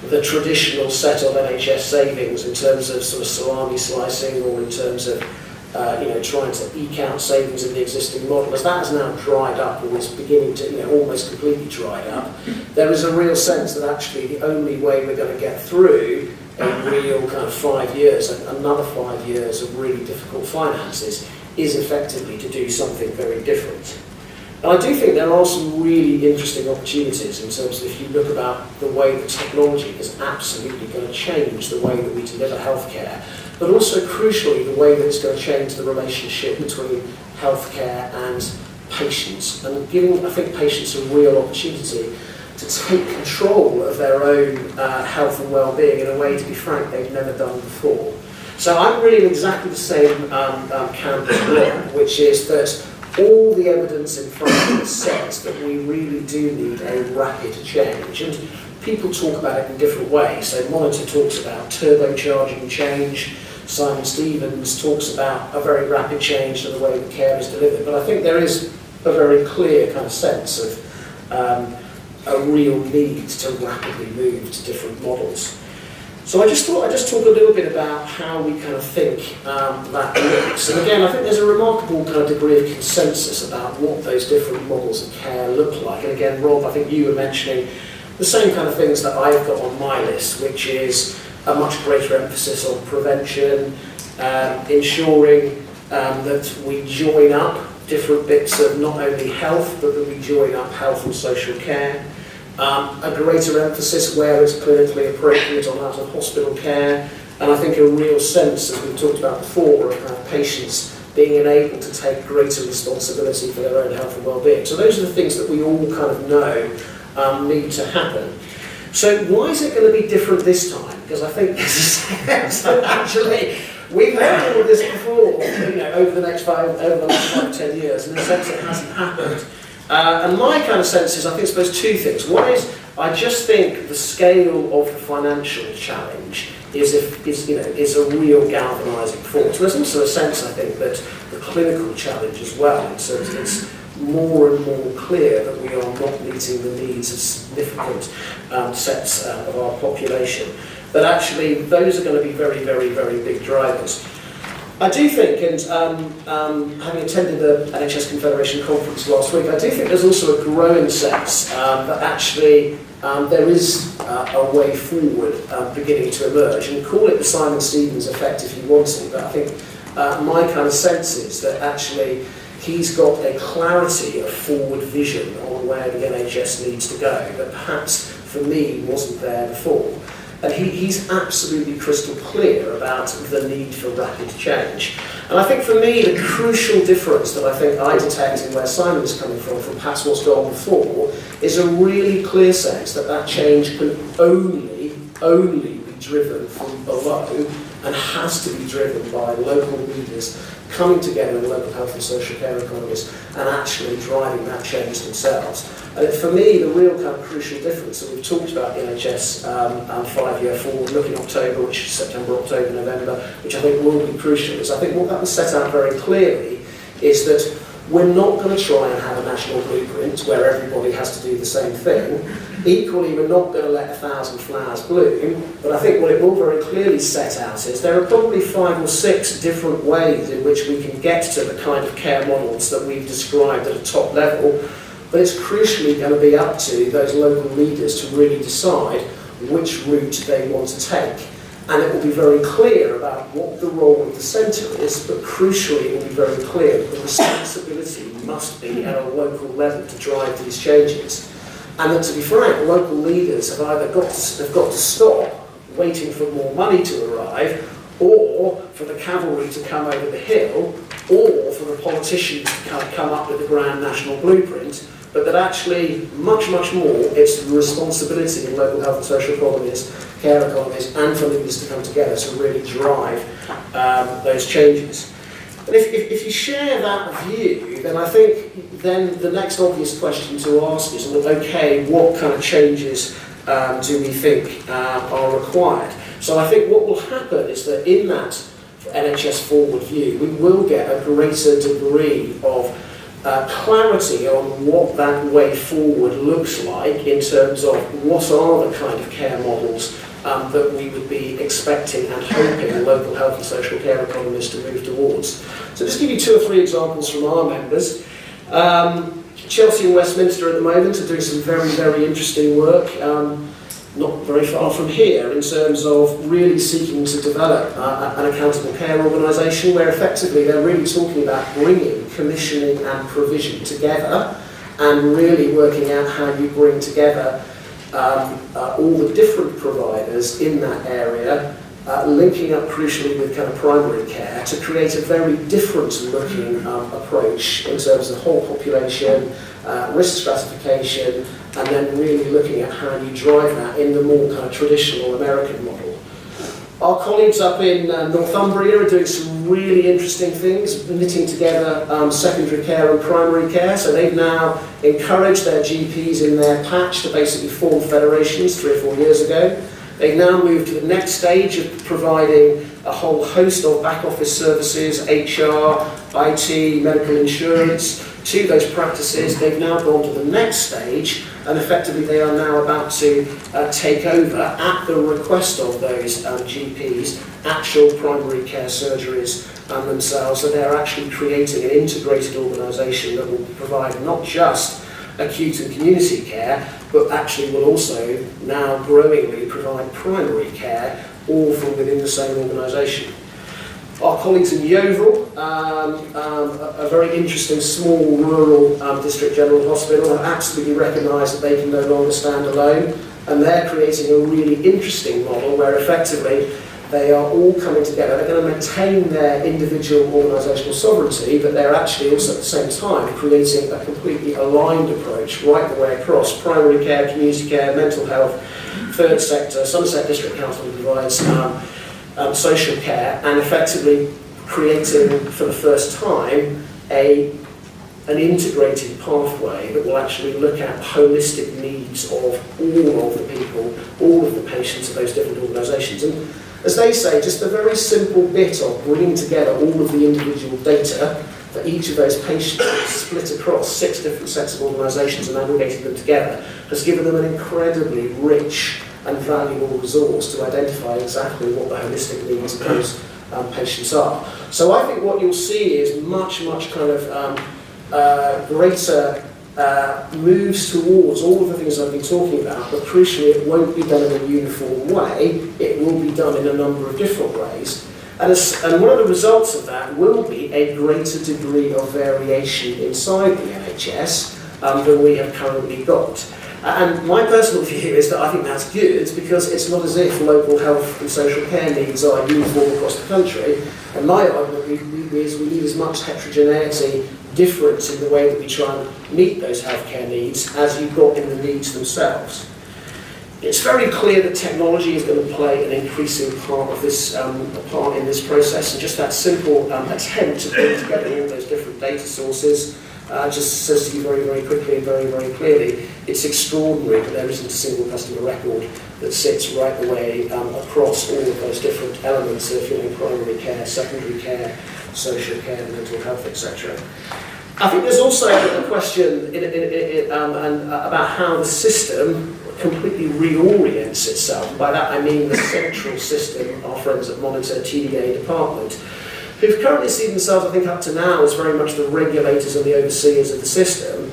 the traditional set of NHS savings in terms of sort of salami slicing, or in terms of trying to eke out savings in the existing model, as that has now dried up, or is beginning to almost completely dried up, there is a real sense that actually the only way we're going to get through a real kind of 5 years, another 5 years of really difficult finances, is effectively to do something very different. And I do think there are some really interesting opportunities in terms of if you look about the way that technology is absolutely going to change the way that we deliver healthcare, but also crucially the way that it's going to change the relationship between healthcare and patients, and giving, I think, patients a real opportunity to take control of their own health and well-being in a way, to be frank, they've never done before. So I'm really in exactly the same camp as Rob, which is that all the evidence in front of us says that we really do need a rapid change. And people talk about it in different ways. So Monitor talks about turbocharging change. Simon Stevens talks about a very rapid change to the way that care is delivered. But I think there is a very clear kind of sense of a real need to rapidly move to different models. So I just thought I'd just talk a little bit about how we kind of think that looks. And again, I think there's a remarkable kind of degree of consensus about what those different models of care look like. And again, Rob, I think you were mentioning the same kind of things that I've got on my list, which is a much greater emphasis on prevention, ensuring that we join up different bits of not only health, but that we join up health and social care. A greater emphasis where it's clinically appropriate on out-of-hospital care, and I think a real sense, as we've talked about before, of patients being enabled to take greater responsibility for their own health and well-being. So those are the things that we all kind of know need to happen. So why is it going to be different this time? Because I think there's a sense that actually we've heard all of this before, over the last 5 to 10 years, and in a sense it hasn't happened. And my kind of sense is, I think, suppose two things. One is, I just think the scale of the financial challenge is a real galvanising force. There's also a sense, I think, that the clinical challenge as well, in terms of it's more and more clear that we are not meeting the needs of significant sets of our population. But actually, those are going to be very, very, very big drivers. I do think, and having attended the NHS Confederation conference last week, I do think there's also a growing sense that actually there is a way forward beginning to emerge, and call it the Simon Stevens effect if you want to, but I think my kind of sense is that actually he's got a clarity of forward vision on where the NHS needs to go that perhaps for me wasn't there before. And he's absolutely crystal clear about the need for rapid change. And I think for me, the crucial difference that I think I detect in where Simon's coming from perhaps what's gone before, is a really clear sense that that change can only be driven from below, and has to be driven by local leaders coming together in local health and social care economies and actually driving that change themselves. And for me, the real kind of crucial difference, and we've talked about the NHS 5-year forward look in October, which is September, October, November, which I think will be crucial, is I think what that was set out very clearly is that we're not going to try and have a national blueprint where everybody has to do the same thing. Equally, we're not going to let 1,000 flowers bloom, but I think what it will very clearly set out is there are probably 5 or 6 different ways in which we can get to the kind of care models that we've described at a top level, but it's crucially going to be up to those local leaders to really decide which route they want to take. And it will be very clear about what the role of the centre is, but crucially it will be very clear that the responsibility must be at a local level to drive these changes. And that, to be frank, local leaders have either got to stop waiting for more money to arrive, or for the cavalry to come over the hill, or for the politicians to come up with a grand national blueprint, but that actually, much, much more, it's the responsibility of local health and social economies, care economies, and for leaders to come together to really drive those changes. And if you share that view, then I think then the next obvious question to ask is, well, okay, what kind of changes do we think are required? So I think what will happen is that in that NHS forward view, we will get a greater degree of clarity on what that way forward looks like in terms of what are the kind of care models that we would be expecting and hoping local health and social care economies to move towards. So just give you 2 or 3 examples from our members. Chelsea and Westminster at the moment are doing some very, very interesting work, not very far from here, in terms of really seeking to develop an accountable care organisation where effectively they're really talking about bringing commissioning and provision together and really working out how you bring together all the different providers in that area, linking up crucially with kind of primary care to create a very different looking approach in terms of whole population, risk stratification, and then really looking at how you drive that in the more kind of traditional American model. Our colleagues up in Northumbria are doing some really interesting things, knitting together secondary care and primary care. So they've now encouraged their GPs in their patch to basically form federations 3 or 4 years ago. They've now moved to the next stage of providing a whole host of back office services, HR, IT, medical insurance, to those practices. They've now gone to the next stage, and effectively they are now about to take over, at the request of those GPs, actual primary care surgeries themselves. So they're actually creating an integrated organisation that will provide not just acute and community care, but actually will also now growingly provide primary care, all from within the same organisation. Our colleagues in Yeovil, a very interesting small rural district general hospital, have absolutely recognised that they can no longer stand alone, and they're creating a really interesting model where effectively they are all coming together. They're going to maintain their individual organisational sovereignty, but they're actually also at the same time creating a completely aligned approach right the way across: primary care, community care, mental health, third sector. Somerset District Council provides social care, and effectively creating for the first time an integrated pathway that will actually look at holistic needs of all of the people, all of the patients of those different organisations. And as they say, just a very simple bit of bringing together all of the individual data for each of those patients split across 6 different sets of organisations and aggregating them together has given them an incredibly rich and valuable resource to identify exactly what the holistic needs of those patients are. So I think what you'll see is much kind of greater moves towards all of the things I've been talking about, but crucially it won't be done in a uniform way, it will be done in a number of different ways. And one of the results of that will be a greater degree of variation inside the NHS than we have currently got. And my personal view is that I think that's good, because it's not as if local health and social care needs are uniform across the country. And my argument is we need as much heterogeneity, difference in the way that we try and meet those healthcare needs as you've got in the needs themselves. It's very clear that technology is going to play an increasing part of this part in this process, and just that simple attempt to bring together all those different data sources just says to you very quickly and very clearly, it's extraordinary that there isn't a single customer record that sits right the way across all of those different elements of primary care, secondary care, social care, mental health, etc. I think there's also a question about how the system completely reorients itself. By that I mean the central system, our friends at Monitor TDA department, who've currently seen themselves, I think up to now, as very much the regulators and the overseers of the system.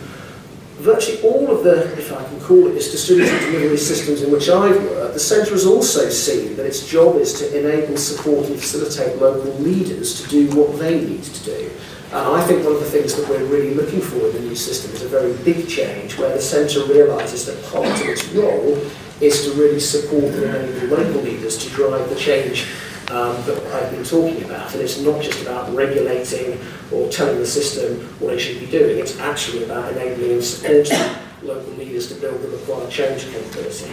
Virtually all of the, if I can call it this, distributed delivery systems in which I've worked, the centre has also seen that its job is to enable, support and facilitate local leaders to do what they need to do. And I think one of the things that we're really looking for in the new system is a very big change, where the centre realises that part of its role is to really support and enable local leaders to drive the change that I've been talking about. And it's not just about regulating or telling the system what it should be doing, it's actually about enabling and supporting local leaders to build the required change capability.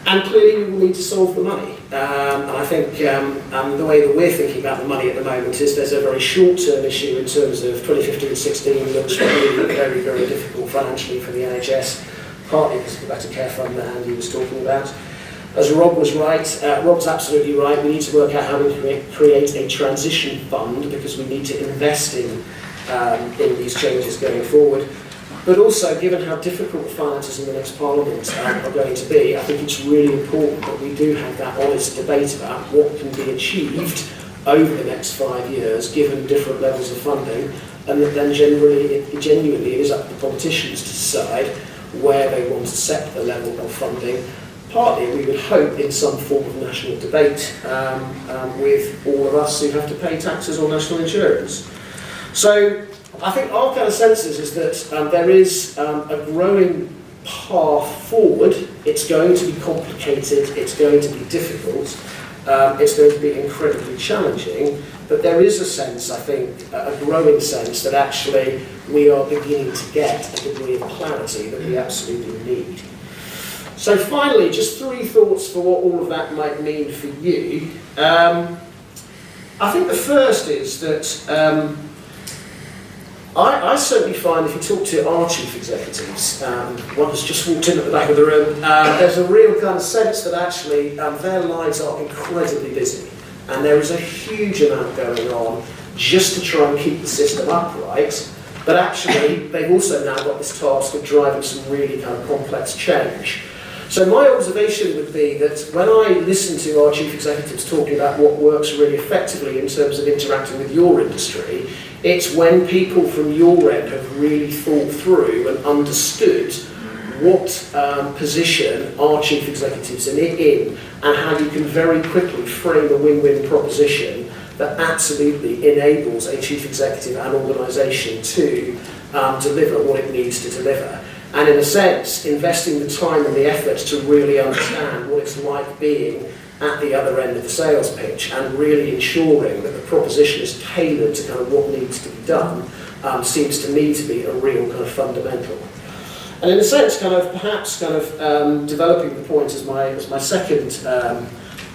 And clearly we will need to solve the money. And I think the way that we're thinking about the money at the moment is there's a very short-term issue in terms of 2015-16 looks really very difficult financially for the NHS, partly because of the Better Care Fund that Andy was talking about. As Rob was right, Rob's absolutely right, we need to work out how we can create a transition fund, because we need to invest in these changes going forward. But also, given how difficult the finances in the next Parliament are going to be, I think it's really important that we do have that honest debate about what can be achieved over the next 5 years, given different levels of funding, and that then genuinely it is up to the politicians to decide where they want to set the level of funding. Partly, we would hope, in some form of national debate with all of us who have to pay taxes or national insurance. So, I think our kind of sense is that there is a growing path forward. It's going to be complicated, it's going to be difficult, it's going to be incredibly challenging, but there is a sense, I think, a growing sense that actually we are beginning to get a degree of clarity that we absolutely need. So finally, just 3 thoughts for what all of that might mean for you. I think the first is that I certainly find if you talk to our chief executives, one has just walked in at the back of the room, there's a real kind of sense that actually their lives are incredibly busy, and there is a huge amount going on just to try and keep the system upright, but actually they've also now got this task of driving some really kind of complex change. So my observation would be that when I listen to our chief executives talking about what works really effectively in terms of interacting with your industry, it's when people from your end have really thought through and understood what position our chief executives are in and how you can very quickly frame a win-win proposition that absolutely enables a chief executive and organisation to deliver what it needs to deliver. And in a sense, investing the time and the effort to really understand what it's like being at the other end of the sales pitch and really ensuring that the proposition is tailored to kind of what needs to be done seems to me to be a real kind of fundamental. And in a sense, perhaps developing the point as my second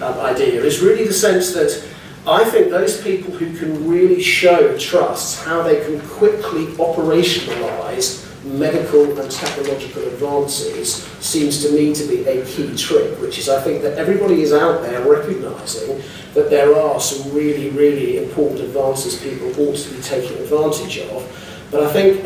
idea is really the sense that I think those people who can really show trust how they can quickly operationalise medical and technological advances seems to me to be a key trick, which is I think that everybody is out there recognising that there are some really, really important advances people ought to be taking advantage of. But I think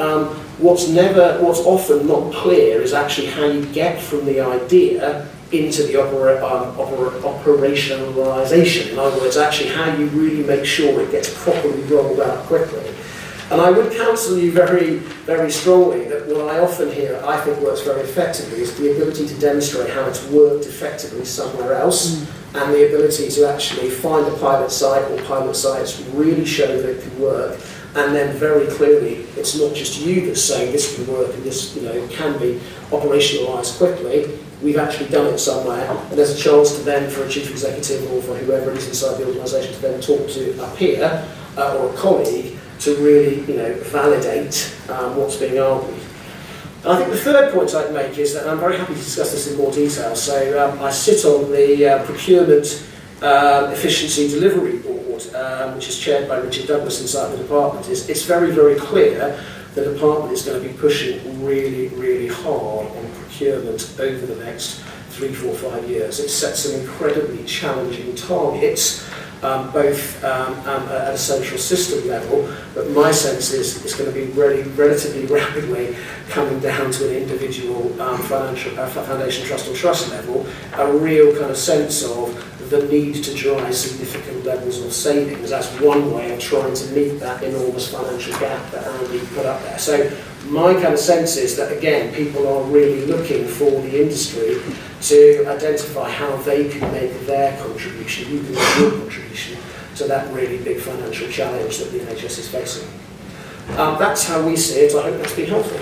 what's often not clear is actually how you get from the idea into the operationalisation. In other words, actually how you really make sure it gets properly rolled out quickly. And I would counsel you very, very strongly that what I often hear, I think works very effectively, is the ability to demonstrate how it's worked effectively somewhere else, and the ability to actually find a pilot site or pilot sites, really show that it can work, and then very clearly, it's not just you that's saying this can work and this can be operationalised quickly. We've actually done it somewhere, and there's a chance to then, for a chief executive or for whoever it is inside the organisation, to then talk to a peer or a colleague to really, validate what's being argued. And I think the third point I'd make is that, and I'm very happy to discuss this in more detail, so I sit on the Procurement Efficiency Delivery Board, which is chaired by Richard Douglas inside the department. It's very, very clear the department is going to be pushing really, really hard on procurement over the next 3, 4, 5 years. It sets some incredibly challenging targets, both at a central system level, but my sense is it's going to be relatively rapidly coming down to an individual foundation trust or trust level, a real kind of sense of the need to drive significant levels of savings as one way of trying to meet that enormous financial gap that Andy put up there. So my kind of sense is that, again, people are really looking for the industry to identify how they can make their contribution, you can make your contribution to that really big financial challenge that the NHS is facing. That's how we see it. I hope that's been helpful.